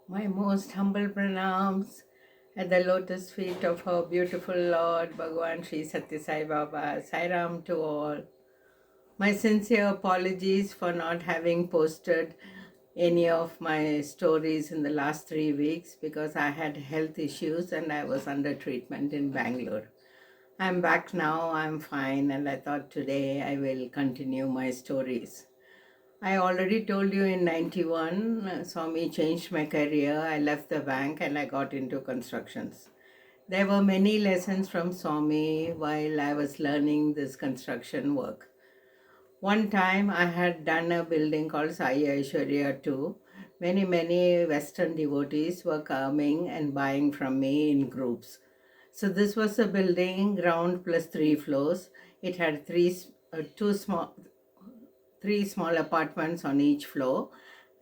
My most humble pranams at the lotus feet of our beautiful Lord Bhagavan Sri Satya Sai Baba. Sai Ram to all. My sincere apologies for not having posted any of my stories in the last 3 weeks because I had health issues and I was under treatment in Bangalore. I'm back now, I'm fine, and I thought today I will continue my stories. I already told you in 91, Swami changed my career. I left the bank and I got into constructions. There were many lessons from Swami while I was learning this construction work. One time I had done a building called Sai Aishwarya too. Many Western devotees were coming and buying from me in groups. So this was a building, ground plus 3 floors. It had three small apartments on each floor,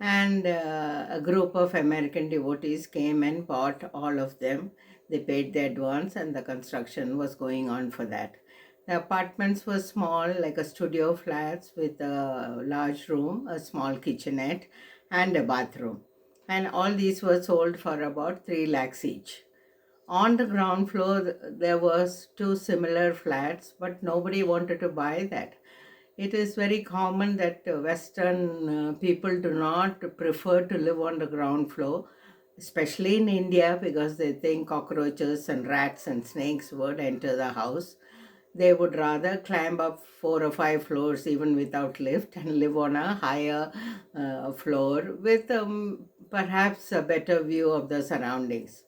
and a group of American devotees came and bought all of them. They paid the advance and the construction was going on for that. The apartments were small, like a studio flats with a large room, a small kitchenette, and a bathroom. And all these were sold for about 3 lakhs each. On the ground floor, there was two similar flats, but nobody wanted to buy that. It is very common that Western people do not prefer to live on the ground floor, especially in India, because they think cockroaches and rats and snakes would enter the house. They would rather climb up 4 or 5 floors even without lift and live on a higher floor with perhaps a better view of the surroundings.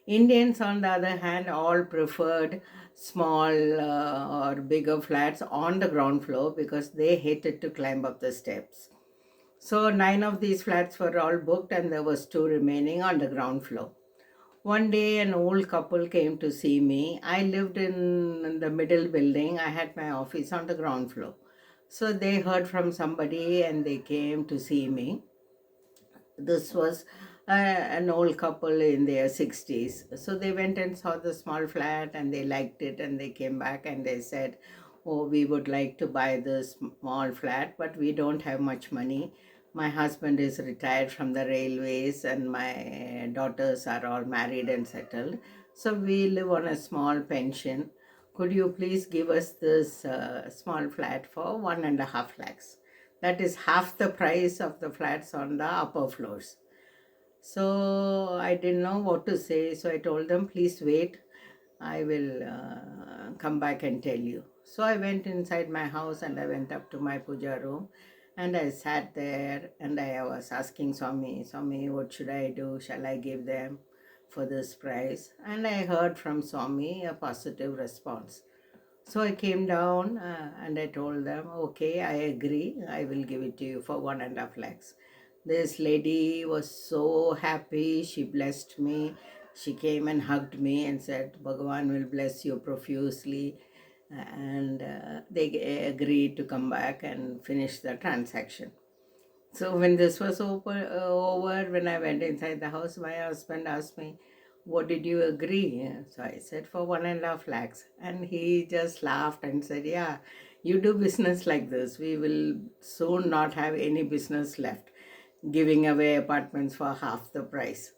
Indians, on the other hand, all preferred small or bigger flats on the ground floor because they hated to climb up the steps. So 9 of these flats were all booked and there was two remaining on the ground floor. One day an old couple came to see me. I lived in the middle building. I had my office on the ground floor. So they heard from somebody and they came to see me. This was an old couple in their 60s. So they went and saw the small flat and they liked it and they came back and they said, "Oh, we would like to buy this small flat, but we don't have much money. My husband is retired from the railways and my daughters are all married and settled. So we live on a small pension. Could you please give us this small flat for 1.5 lakhs? That is half the price of the flats on the upper floors." So I didn't know what to say. So I told them, please wait. I will come back and tell you. So I went inside my house and I went up to my puja room and I sat there and I was asking Swami, what should I do? Shall I give them for this price? And I heard from Swami a positive response. So I came down and I told them, okay, I agree. I will give it to you for 1.5 lakhs. This lady was so happy. She blessed me. She came and hugged me and said, Bhagavan will bless you profusely. And they agreed to come back and finish the transaction. So when this was over, when I went inside the house, my husband asked me, what did you agree? So I said, for 1.5 lakhs. And he just laughed and said, yeah, you do business like this. We will soon not have any business left, giving away apartments for half the price.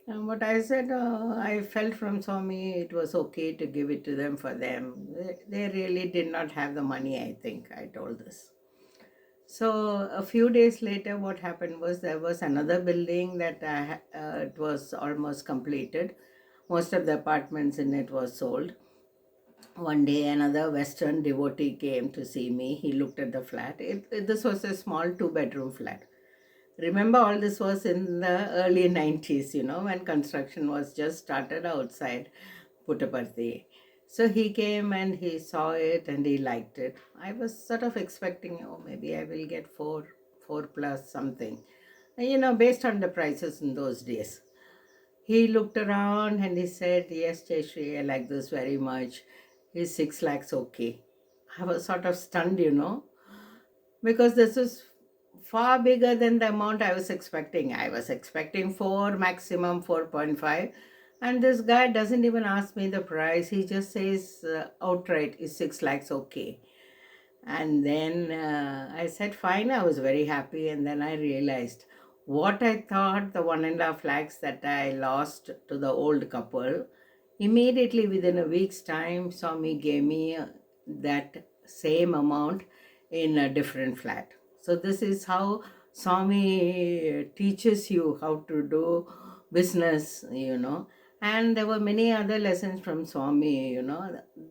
But I said, I felt from Swami it was okay to give it to them for them. They really did not have the money, I think. I told this. So a few days later, what happened was there was another building that it was almost completed. Most of the apartments in it was sold. One day, another Western devotee came to see me. He looked at the flat. This was a small two-bedroom flat. Remember, all this was in the early 90s, when construction was just started outside Puttaparthi. So he came and he saw it and he liked it. I was sort of expecting, oh, maybe I will get four plus something, based on the prices in those days. He looked around and he said, yes, Jayashree, I like this very much. Is 6 lakhs okay? I was sort of stunned, because this is far bigger than the amount I was expecting. I was expecting 4, maximum 4.5. And this guy doesn't even ask me the price. He just says outright, is 6 lakhs okay? And then I said, fine, I was very happy. And then I realized, What I thought the 1.5 lakhs that I lost to the old couple, immediately within a week's time, Swami gave me that same amount in a different flat. So this is how Swami teaches you how to do business. And there were many other lessons from Swami.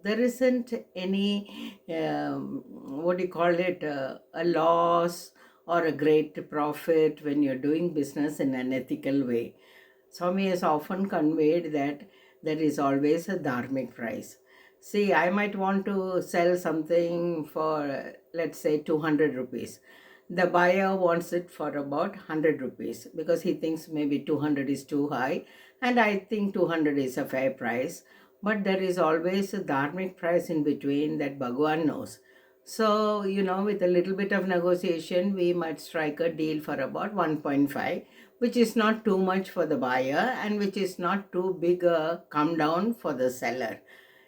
There isn't any, what do you call it, a loss or a great profit when you're doing business in an ethical way. Swami has often conveyed that there is always a dharmic price. See, I might want to sell something for, let's say, 200 rupees. The buyer wants it for about 100 rupees because he thinks maybe 200 is too high, and I think 200 is a fair price. But there is always a dharmic price in between that Bhagwan knows. So, with a little bit of negotiation, we might strike a deal for about 1.5, which is not too much for the buyer and which is not too big a come down for the seller.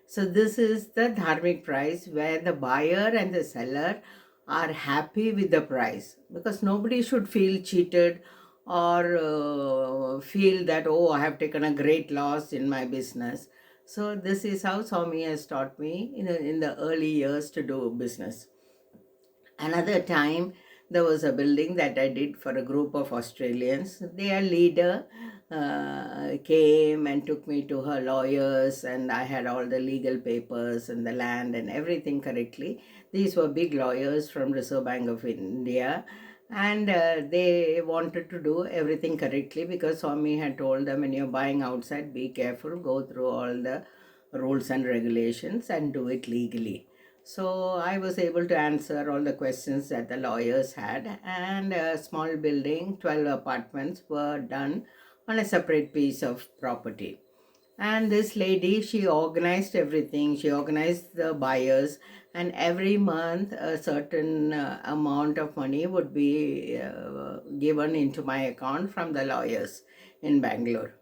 So, this is the dharmic price where the buyer and the seller are happy with the price, because nobody should feel cheated or feel that, oh, I have taken a great loss in my business. So, this is how Swami has taught me in the early years to do business. Another time, there was a building that I did for a group of Australians. Their leader came and took me to her lawyers, and I had all the legal papers and the land and everything correctly. These were big lawyers from Reserve Bank of India, and they wanted to do everything correctly because Swami had told them, when you're buying outside, be careful, go through all the rules and regulations and do it legally. So I was able to answer all the questions that the lawyers had, and a small building, 12 apartments, were done on a separate piece of property. And this lady, she organized everything. She organized the buyers, and every month a certain amount of money would be given into my account from the lawyers in Bangalore.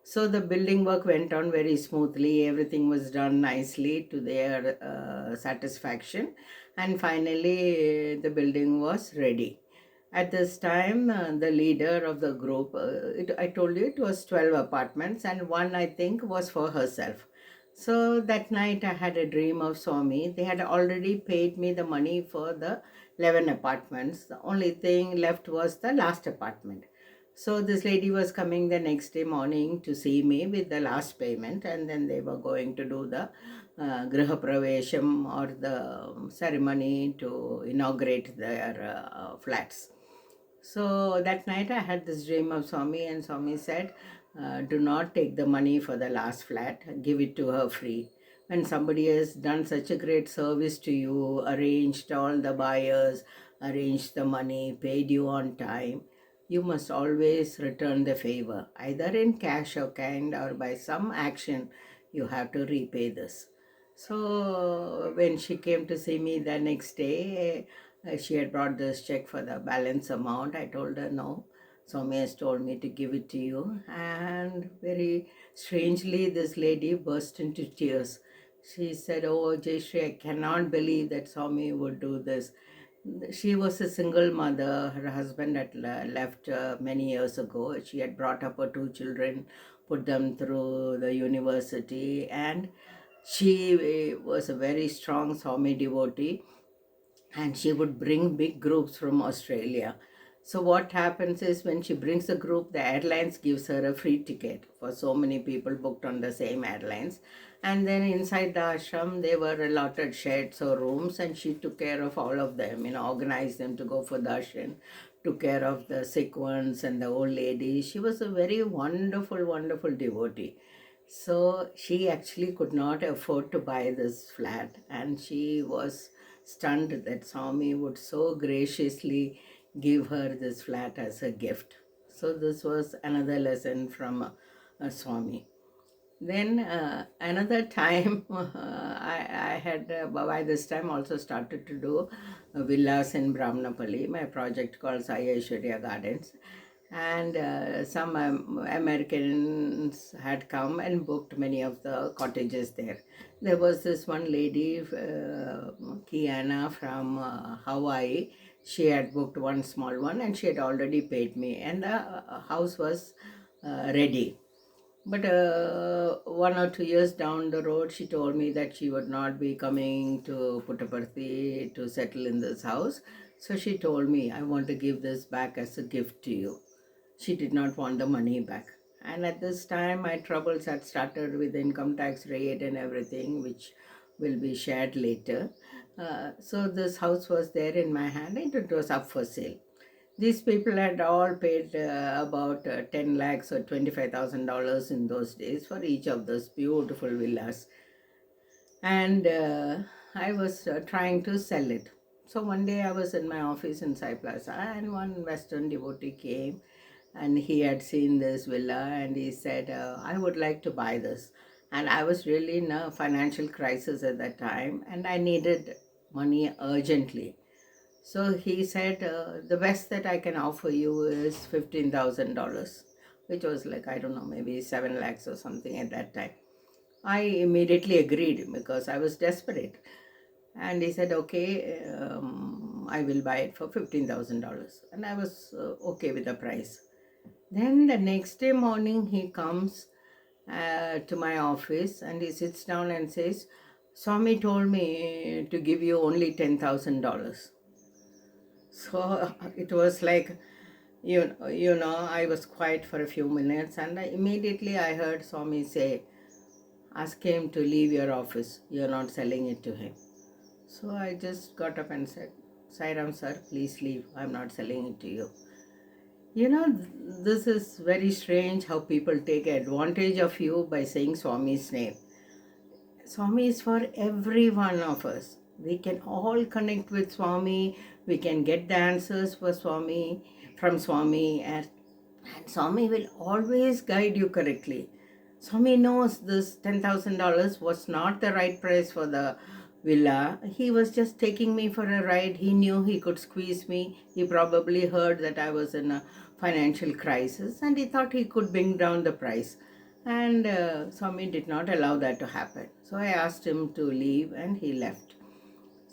So the building work went on very smoothly. Everything was done nicely to their satisfaction. And finally, the building was ready. At this time, the leader of the group, I told you it was 12 apartments, and one I think was for herself. So that night I had a dream of Swami. They had already paid me the money for the 11 apartments. The only thing left was the last apartment. So this lady was coming the next day morning to see me with the last payment, and then they were going to do the Griha Pravesham, or the ceremony to inaugurate their flats. So that night I had this dream of Swami, and Swami said, do not take the money for the last flat, give it to her free. When somebody has done such a great service to you, arranged all the buyers, arranged the money, paid you on time, you must always return the favor, either in cash or kind, or by some action. You have to repay this. So when she came to see me the next day, she had brought this check for the balance amount. I told her no. Swami has told me to give it to you. And very strangely, this lady burst into tears. She said, oh, Jayashree, I cannot believe that Swami would do this. She was a single mother. Her husband had left many years ago. She had brought up her two children, put them through the university, and she was a very strong Swami devotee, and she would bring big groups from Australia. So what happens is, when she brings a group, the airlines gives her a free ticket for so many people booked on the same airlines. And then inside the ashram, there were allotted sheds or rooms, and she took care of all of them, organized them to go for darshan, took care of the sick ones and the old ladies. She was a very wonderful, wonderful devotee. So she actually could not afford to buy this flat, and she was stunned that Swami would so graciously give her this flat as a gift. So this was another lesson from Swami. Then another time, I had by this time also started to do villas in Brahmanapalli, my project called Sai Aishwarya Gardens. And some Americans had come and booked many of the cottages there. There was this one lady, Kiana, from Hawaii. She had booked one small one and she had already paid me, and the house was ready. But 1 or 2 years down the road, she told me that she would not be coming to Puttaparthi to settle in this house. So she told me, I want to give this back as a gift to you. She did not want the money back. And at this time, my troubles had started with the income tax rate and everything, which will be shared later. So this house was there in my hand and it was up for sale. These people had all paid about 10 lakhs or $25,000 in those days for each of those beautiful villas. And I was trying to sell it. So one day I was in my office in Sai Plaza and one Western devotee came and he had seen this villa and he said, I would like to buy this. And I was really in a financial crisis at that time and I needed money urgently. So he said, the best that I can offer you is $15,000, which was like, I don't know, maybe 7 lakhs or something at that time. I immediately agreed because I was desperate. And he said, okay, I will buy it for $15,000. And I was okay with the price. Then the next day morning, he comes to my office and he sits down and says, Swami told me to give you only $10,000. So it was like, I was quiet for a few minutes and immediately I heard Swami say, ask him to leave your office. You're not selling it to him. So I just got up and said, Sairam sir, please leave. I'm not selling it to you. This is very strange how people take advantage of you by saying Swami's name. Swami is for every one of us. We can all connect with Swami. We can get the answers for Swami from Swami, and Swami will always guide you correctly. Swami knows this $10,000 was not the right price for the villa. He was just taking me for a ride. He knew he could squeeze me. He probably heard that I was in a financial crisis and he thought he could bring down the price. And Swami did not allow that to happen. So I asked him to leave and he left.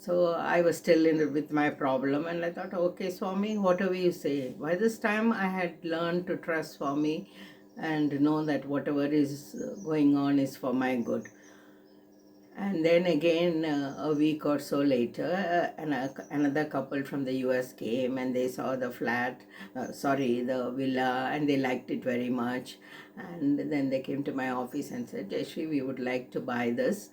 So I was still with my problem and I thought, okay, Swami, whatever you say. By this time, I had learned to trust Swami and know that whatever is going on is for my good. And then again, a week or so later, another couple from the US came and they saw the the villa, and they liked it very much. And then they came to my office and said, Jayashree, we would like to buy this.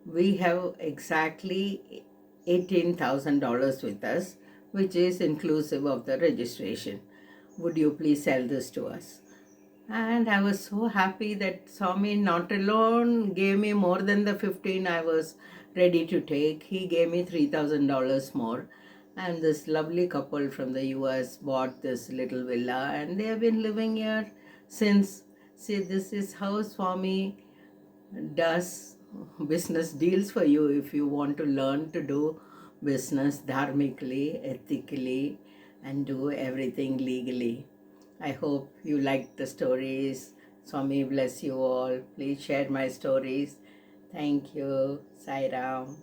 We have exactly $18,000 with us, which is inclusive of the registration. Would you please sell this to us? And I was so happy that Swami not alone gave me more than the 15 I was ready to take. He gave me $3,000 more. And this lovely couple from the US bought this little villa and they have been living here since. See, this is how Swami does business deals for you if you want to learn to do business dharmically, ethically, and do everything legally. I hope you liked the stories. Swami bless you all. Please share my stories. Thank you. Sai Ram.